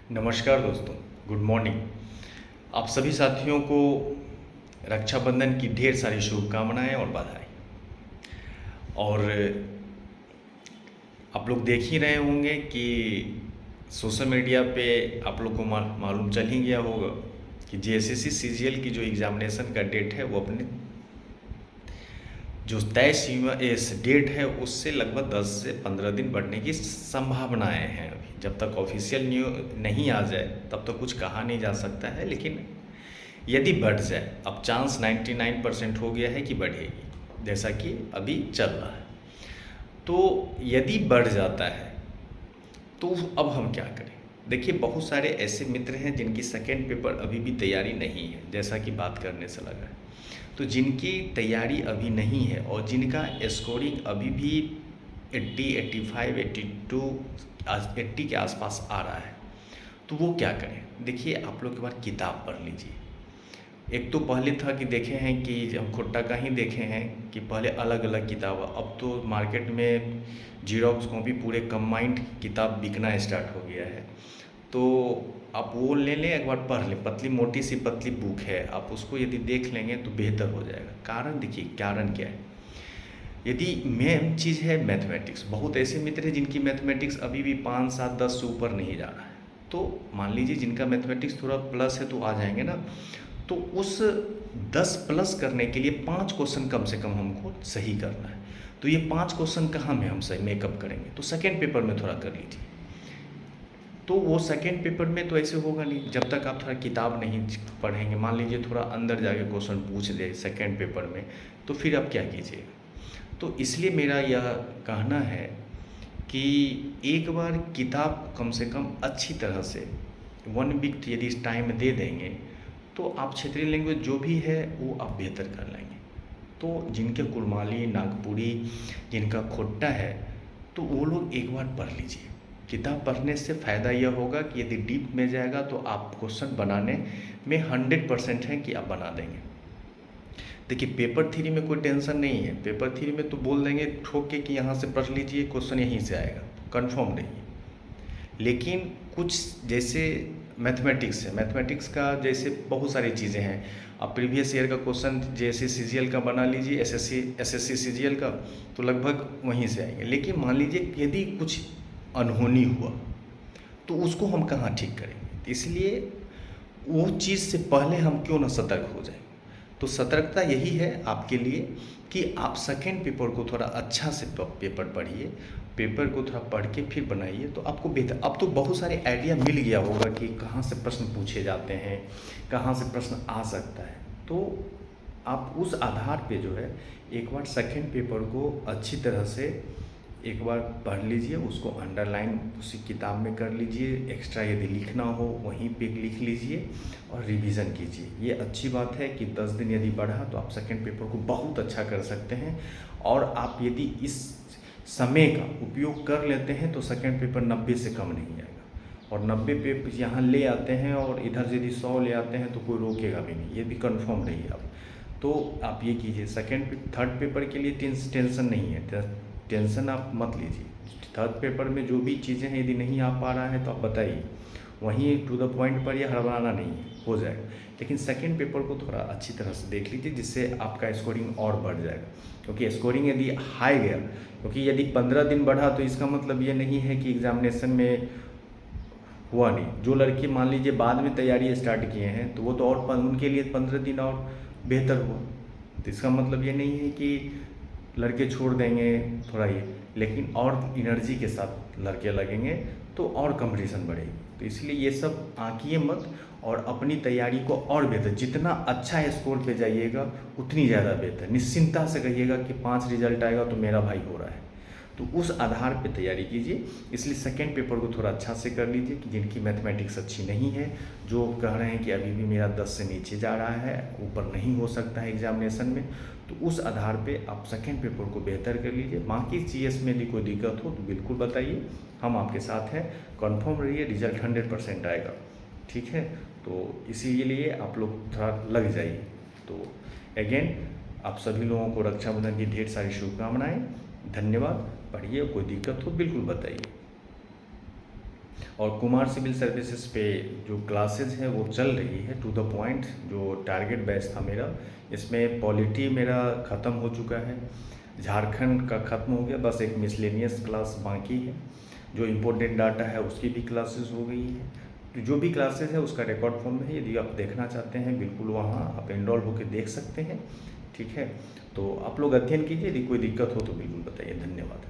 नमस्कार दोस्तों, good morning. आप सभी साथियों को रक्षाबंधन की ढेर सारी शुभकामनाएं और बधाई। और आप लोग देख ही रहे होंगे कि सोशल मीडिया पे आप लोग को मालूम चल ही गया होगा कि जेएसएससी सीजीएल की जो एग्ज़ामिनेशन का डेट है वो अपने जो तय सीमा इस डेट है उससे लगभग 10 से 15 दिन बढ़ने की संभावनाएं हैं। अभी जब तक ऑफिशियल न्यूज़ नहीं आ जाए तब तक कुछ कहा नहीं जा सकता है, लेकिन यदि बढ़ जाए, अब चांस 99% हो गया है कि बढ़ेगी, जैसा कि अभी चल रहा है। तो यदि बढ़ जाता है तो अब हम क्या करें? देखिए, बहुत सारे ऐसे मित्र हैं जिनकी सेकेंड पेपर अभी भी तैयारी नहीं है, जैसा कि बात करने से लगा है। तो जिनकी तैयारी अभी नहीं है और जिनका स्कोरिंग अभी भी 80, 85, 82, 80 के आसपास आ रहा है, तो वो क्या करें? देखिए, आप लोग एक बार किताब पढ़ लीजिए। एक तो पहले था कि देखे हैं कि हम खुट्टा का ही देखे हैं कि पहले अलग अलग किताब, अब तो मार्केट में जीरोक्स कॉपी पूरे कंबाइंड किताब बिकना स्टार्ट हो गया है। तो आप वो ले लें, एक बार पढ़ लें। पतली मोटी सी पतली बुक है, आप उसको यदि देख लेंगे तो बेहतर हो जाएगा। कारण देखिए, कारण क्या है? यदि मेन चीज़ है मैथमेटिक्स, बहुत ऐसे मित्र हैं जिनकी मैथमेटिक्स अभी भी 5, 7, 10 से ऊपर नहीं जा रहा है। तो मान लीजिए जिनका मैथमेटिक्स थोड़ा प्लस है तो आ जाएंगे ना। तो उस 10 प्लस करने के लिए 5 क्वेश्चन कम से कम हमको सही करना है। तो ये 5 क्वेश्चन कहाँ में हम सही मेकअप करेंगे? तो सेकेंड पेपर में थोड़ा कर लीजिए। तो वो सेकेंड पेपर में तो ऐसे होगा नहीं जब तक आप थोड़ा किताब नहीं पढ़ेंगे। मान लीजिए थोड़ा अंदर जाके क्वेश्चन पूछ दे सेकेंड पेपर में, तो फिर आप क्या कीजिएगा? तो इसलिए मेरा यह कहना है कि एक बार किताब कम से कम अच्छी तरह से 1 वीक यदि टाइम दे देंगे तो आप क्षेत्रीय लैंग्वेज जो भी है वो आप बेहतर कर लेंगे। तो जिनके कुड़माली, नागपुरी, जिनका खोट्टा है, तो वो लोग एक बार पढ़ लीजिए। किताब पढ़ने से फ़ायदा यह होगा कि यदि डीप में जाएगा तो आप क्वेश्चन बनाने में 100% है कि आप बना देंगे। देखिए, पेपर थ्री में कोई टेंशन नहीं है। पेपर थ्री में तो बोल देंगे ठोक के कि यहाँ से पढ़ लीजिए, क्वेश्चन यहीं से आएगा, कंफर्म नहीं है। लेकिन कुछ जैसे मैथमेटिक्स है, मैथमेटिक्स का जैसे बहुत सारी चीज़ें हैं। आप प्रीवियस ईयर का क्वेश्चन जैसे सीजीएल का बना लीजिए, एसएससी सीजीएल का, तो लगभग वहीं से आएंगे। लेकिन मान लीजिए यदि कुछ अनहोनी हुआ तो उसको हम कहाँ ठीक करेंगे? इसलिए वो चीज़ से पहले हम क्यों ना सतर्क हो जाए। तो सतर्कता यही है आपके लिए कि आप सेकेंड पेपर को थोड़ा अच्छा से पेपर पढ़िए, पेपर को थोड़ा पढ़ के फिर बनाइए, तो आपको बेहतर। अब तो बहुत सारे आइडिया मिल गया होगा कि कहाँ से प्रश्न पूछे जाते हैं, कहाँ से प्रश्न आ सकता है। तो आप उस आधार पे जो है एक बार सेकेंड पेपर को अच्छी तरह से एक बार पढ़ लीजिए, उसको अंडरलाइन उसी किताब में कर लीजिए। एक्स्ट्रा यदि लिखना हो वहीं पे लिख लीजिए और रिवीजन कीजिए। ये अच्छी बात है कि 10 दिन यदि बढ़ा तो आप सेकेंड पेपर को बहुत अच्छा कर सकते हैं। और आप यदि इस समय का उपयोग कर लेते हैं तो सेकेंड पेपर 90 से कम नहीं आएगा। और 90 पे यहाँ ले आते हैं और इधर यदि 100 ले आते हैं तो कोई रोकेगा भी नहीं, ये भी कन्फर्म रहिए आप। तो आप ये कीजिए, थर्ड पेपर के लिए टेंशन नहीं है, टेंशन आप मत लीजिए। थर्ड पेपर में जो भी चीज़ें हैं यदि नहीं आ पा रहा है तो आप बताइए, वहीं टू द पॉइंट पर यह हड़बड़ाना नहीं है, हो जाएगा। लेकिन सेकेंड पेपर को थोड़ा अच्छी तरह से देख लीजिए, जिससे आपका स्कोरिंग और बढ़ जाएगा। क्योंकि स्कोरिंग यदि हाई गया, क्योंकि यदि 15 दिन बढ़ा तो इसका मतलब ये नहीं है कि एग्जामिनेशन में हुआ नहीं। जो लड़के मान लीजिए बाद में तैयारी स्टार्ट किए हैं तो वो तो और उनके लिए 15 दिन और बेहतर हुआ। तो इसका मतलब ये नहीं है कि लड़के छोड़ देंगे थोड़ा ये, लेकिन और एनर्जी के साथ लड़के लगेंगे तो और कंपटीशन बढ़ेगी। तो इसलिए ये सब आंकिए मत और अपनी तैयारी को और बेहतर, जितना अच्छा स्कोर पे जाइएगा उतनी ज़्यादा बेहतर। निश्चिंता से कहिएगा कि 5 रिजल्ट आएगा तो मेरा भाई हो रहा है, तो उस आधार पे तैयारी कीजिए। इसलिए सेकेंड पेपर को थोड़ा अच्छा से कर लीजिए कि जिनकी मैथमेटिक्स अच्छी नहीं है, जो कह रहे हैं कि अभी भी मेरा 10 से नीचे जा रहा है, ऊपर नहीं हो सकता है एग्जामिनेशन में, तो उस आधार पे आप सेकेंड पेपर को बेहतर कर लीजिए। बाकी जीएस में यदि कोई दिक्कत हो तो बिल्कुल बताइए, हम आपके साथ हैं। कन्फर्म रहिए, रिजल्ट 100% आएगा, ठीक है। तो इसीलिए आप लोग थोड़ा लग जाइए। तो अगेन आप सभी लोगों को रक्षाबंधन की ढेर सारी शुभकामनाएं। धन्यवाद। पढ़िए, कोई दिक्कत हो बिल्कुल बताइए। और कुमार सिविल सर्विसेज पे जो क्लासेस हैं वो चल रही है टू द पॉइंट। जो टारगेट बैच था मेरा, इसमें पॉलिटी मेरा ख़त्म हो चुका है, झारखंड का ख़त्म हो गया, बस एक मिसलेनियस क्लास बाकी है। जो इम्पोर्टेंट डाटा है उसकी भी क्लासेस हो गई है। तो जो भी क्लासेस है उसका रिकॉर्ड फॉर्म है, यदि आप देखना चाहते हैं बिल्कुल वहाँ आप एनरोल होकर देख सकते हैं। ठीक है, तो आप लोग अध्ययन कीजिए, यदि कोई दिक्कत हो तो बिल्कुल बताइए। धन्यवाद।